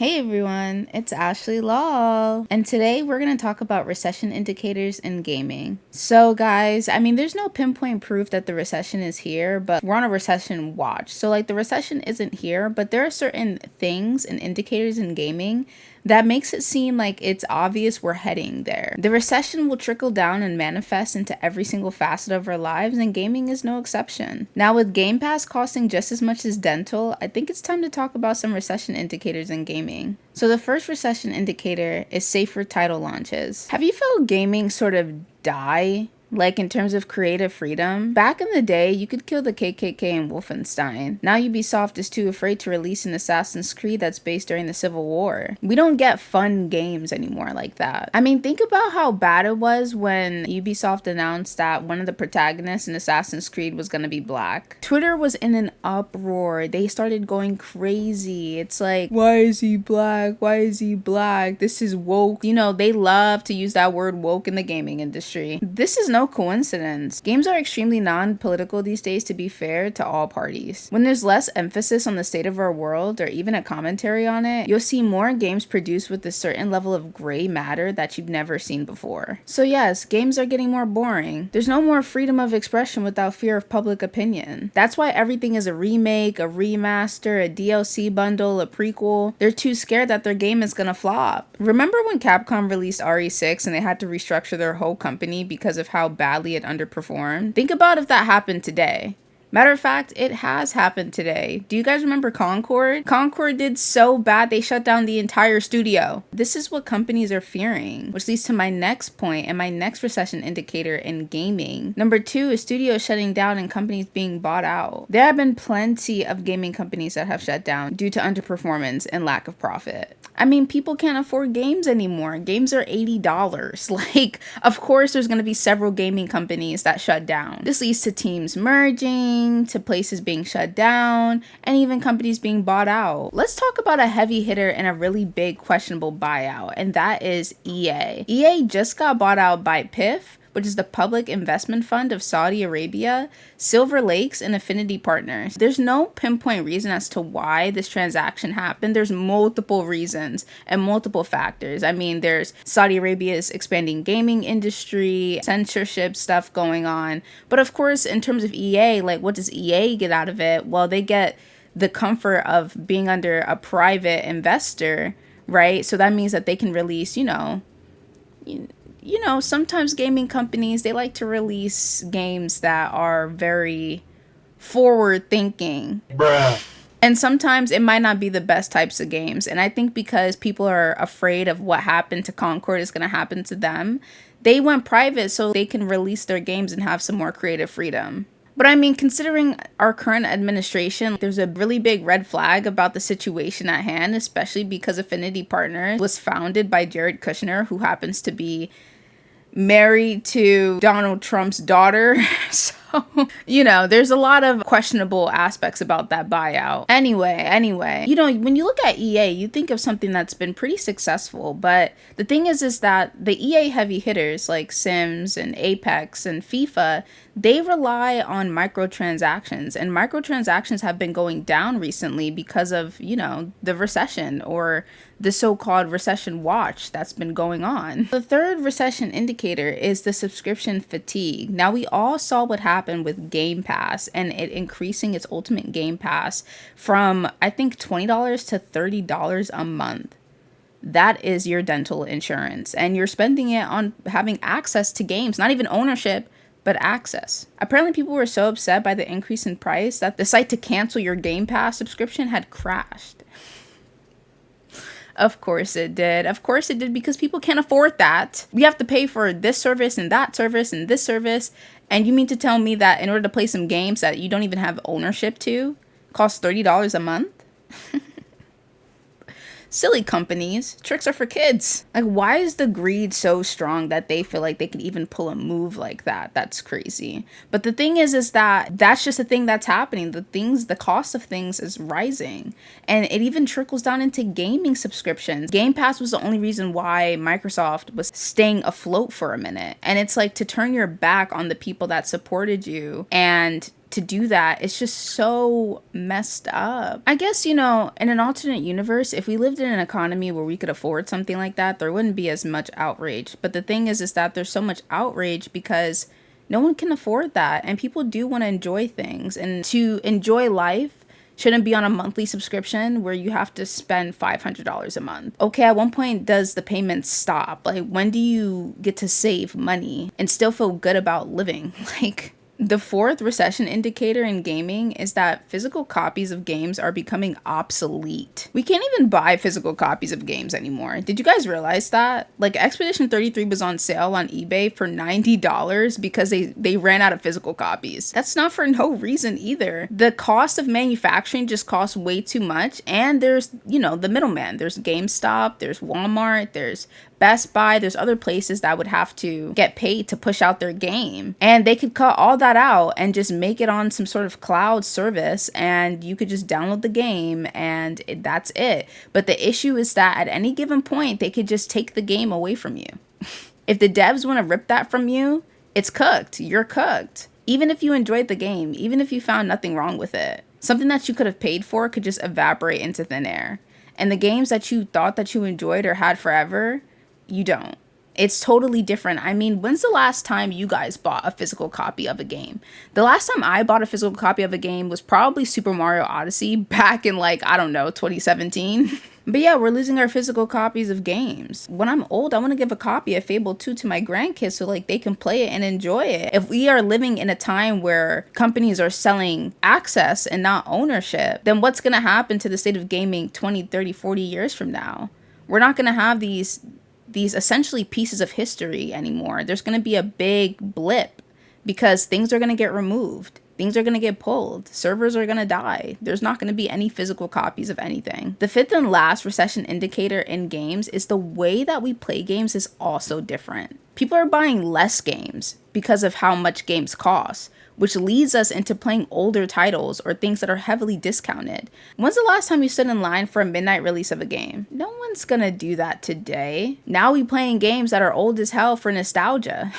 Hey everyone, it's Ashley Law, and today we're going to talk about recession indicators in gaming. So guys, there's no pinpoint proof that the recession is here, but we're on a recession watch. So the recession isn't here, but there are certain things and indicators in gaming that makes it seem like it's obvious we're heading there. The recession will trickle down and manifest into every single facet of our lives, and gaming is no exception. Now, with Game Pass costing just as much as dental, I think it's time to talk about some recession indicators in gaming. So the first recession indicator is safer title launches. Have you felt gaming sort of die? Like in terms of creative freedom? Back in the day, you could kill the KKK in Wolfenstein. Now Ubisoft is too afraid to release an Assassin's Creed that's based during the Civil War. We don't get fun games anymore like that. Think about how bad it was when Ubisoft announced that one of the protagonists in Assassin's Creed was gonna be black. Twitter was in an uproar. They started going crazy. It's like, why is he black? Why is he black? This is woke. They love to use that word woke in the gaming industry. This is no coincidence. Games are extremely non-political these days, to be fair to all parties. When there's less emphasis on the state of our world or even a commentary on it, you'll see more games produced with a certain level of gray matter that you've never seen before. So yes, games are getting more boring. There's no more freedom of expression without fear of public opinion. That's why everything is a remake, a remaster, a DLC bundle, a prequel. They're too scared that their game is gonna flop. Remember when Capcom released RE6 and they had to restructure their whole company because of how badly it underperformed? Think about if that happened today. Matter of fact, it has happened today. Do you guys remember Concord? Concord did so bad they shut down the entire studio. This is what companies are fearing, which leads to my next point and my next recession indicator in gaming. Number 2 is studios shutting down and companies being bought out. There have been plenty of gaming companies that have shut down due to underperformance and lack of profit. People can't afford games anymore. Games are $80. Of course, there's going to be several gaming companies that shut down. This leads to teams merging, to places being shut down, and even companies being bought out. Let's talk about a heavy hitter and a really big questionable buyout, and that is EA. EA just got bought out by PIF, which is the Public Investment Fund of Saudi Arabia, Silver Lakes, and Affinity Partners. There's no pinpoint reason as to why this transaction happened. There's multiple reasons and multiple factors. There's Saudi Arabia's expanding gaming industry, censorship stuff going on. But of course, in terms of EA, what does EA get out of it? Well, they get the comfort of being under a private investor, right? So that means that they can release, sometimes gaming companies, they like to release games that are very forward thinking. Bruh. And sometimes it might not be the best types of games. And I think because people are afraid of what happened to Concord is going to happen to them, they went private so they can release their games and have some more creative freedom. But considering our current administration, there's a really big red flag about the situation at hand, especially because Affinity Partners was founded by Jared Kushner, who happens to be married to Donald Trump's daughter. So, there's a lot of questionable aspects about that buyout. Anyway, when you look at EA, you think of something that's been pretty successful, but the thing is that the EA heavy hitters like Sims and Apex and FIFA, they rely on microtransactions, and microtransactions have been going down recently because of, the recession or the so-called recession watch that's been going on. The third recession indicator is the subscription fatigue. Now, we all saw what happened with Game Pass and it increasing its ultimate Game Pass from, I think, $20 to $30 a month. That is your dental insurance, and you're spending it on having access to games, not even ownership, but access. Apparently, people were so upset by the increase in price that the site to cancel your Game Pass subscription had crashed. Of course it did. Of course it did, because people can't afford that. We have to pay for this service and that service and this service. And you mean to tell me that in order to play some games that you don't even have ownership to, cost $30 a month? Silly companies. Tricks are for kids. Why is the greed so strong that they feel like they can even pull a move like that? That's crazy. But the thing is that that's just a thing that's happening. The cost of things is rising. And it even trickles down into gaming subscriptions. Game Pass was the only reason why Microsoft was staying afloat for a minute. And it's to turn your back on the people that supported you and to do that. It's just so messed up. I guess, you know, in an alternate universe, if we lived in an economy where we could afford something like that, there wouldn't be as much outrage. But the thing is that there's so much outrage because no one can afford that. And people do want to enjoy things. And to enjoy life shouldn't be on a monthly subscription where you have to spend $500 a month. Okay, at one point, does the payment stop? Like, when do you get to save money and still feel good about living? Like, the fourth recession indicator in gaming is that physical copies of games are becoming obsolete. We can't even buy physical copies of games anymore. Did you guys realize that? Like, Expedition 33 was on sale on eBay for $90 because they ran out of physical copies. That's not for no reason either. The cost of manufacturing just costs way too much, and there's, you know, the middleman. There's GameStop, there's Walmart, there's Best Buy, there's other places that would have to get paid to push out their game. And they could cut all that out and just make it on some sort of cloud service, and you could just download the game and that's it. But the issue is that at any given point, they could just take the game away from you. If the devs want to rip that from you, it's cooked. You're cooked. Even if you enjoyed the game, even if you found nothing wrong with it, something that you could have paid for could just evaporate into thin air. And the games that you thought that you enjoyed or had forever, you don't. It's totally different. I mean, when's the last time you guys bought a physical copy of a game? The last time I bought a physical copy of a game was probably Super Mario Odyssey back in, like, I don't know, 2017. But yeah, we're losing our physical copies of games. When I'm old, I want to give a copy of Fable 2 to my grandkids so like they can play it and enjoy it. If we are living in a time where companies are selling access and not ownership, then what's going to happen to the state of gaming 20, 30, 40 years from now? We're not going to have these essentially pieces of history anymore. There's going to be a big blip because things are going to get removed. Things are going to get pulled. Servers are going to die. There's not going to be any physical copies of anything. The fifth and last recession indicator in games is the way that we play games is also different. People are buying less games because of how much games cost, which leads us into playing older titles or things that are heavily discounted. When's the last time you stood in line for a midnight release of a game? No one's gonna do that today. Now we playing games that are old as hell for nostalgia.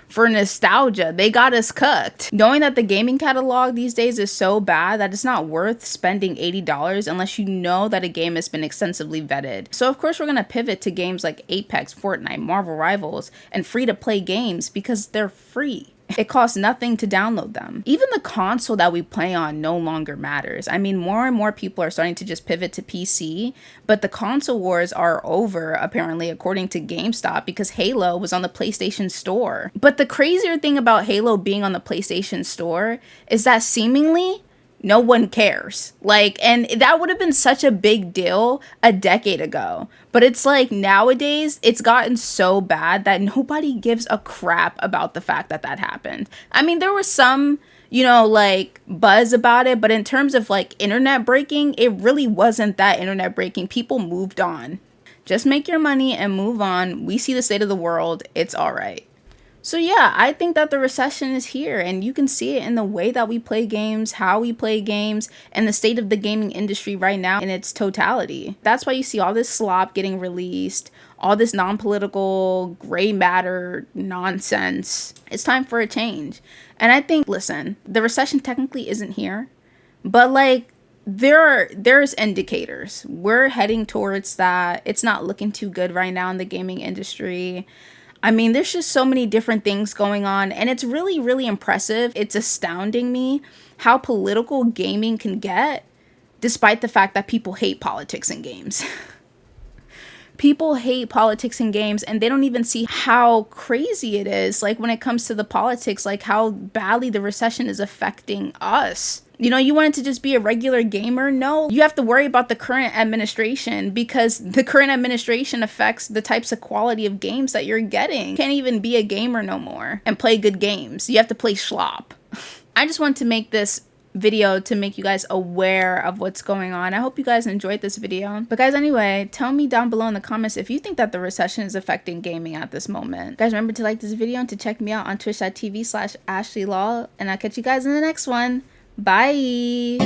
For nostalgia, they got us cooked. Knowing that the gaming catalog these days is so bad that it's not worth spending $80 unless you know that a game has been extensively vetted. So of course we're gonna pivot to games like Apex, Fortnite, Marvel Rivals, and free-to-play games because they're free. It costs nothing to download them. Even the console that we play on no longer matters. I mean, more and more people are starting to just pivot to PC, but the console wars are over, apparently, according to GameStop, because Halo was on the PlayStation Store. But the crazier thing about Halo being on the PlayStation Store is that seemingly no one cares. Like, and that would have been such a big deal a decade ago. But it's like nowadays, it's gotten so bad that nobody gives a crap about the fact that that happened. I mean, there was some, you know, like buzz about it, but in terms of like internet breaking, it really wasn't that internet breaking. People moved on. Just make your money and move on. We see the state of the world. It's all right. So yeah, I think that the recession is here, and you can see it in the way that we play games, how we play games, and the state of the gaming industry right now in its totality. That's why you see all this slop getting released, all this non-political gray matter nonsense. It's time for a change. And I think, listen, the recession technically isn't here, but like there's indicators. We're heading towards that. It's not looking too good right now in the gaming industry. I mean, there's just so many different things going on, and it's really, really impressive. It's astounding me how political gaming can get, despite the fact that people hate politics in games. People hate politics in games, and they don't even see how crazy it is, like when it comes to the politics, like how badly the recession is affecting us. You know, you want it to just be a regular gamer? No, you have to worry about the current administration because the current administration affects the types of quality of games that you're getting. You can't even be a gamer no more and play good games. You have to play schlop. I just want to make this video to make you guys aware of what's going on. I hope you guys enjoyed this video. But guys, anyway, tell me down below in the comments if you think that the recession is affecting gaming at this moment. Guys, remember to like this video and to check me out on twitch.tv/AshleyLaw. And I'll catch you guys in the next one. Bye.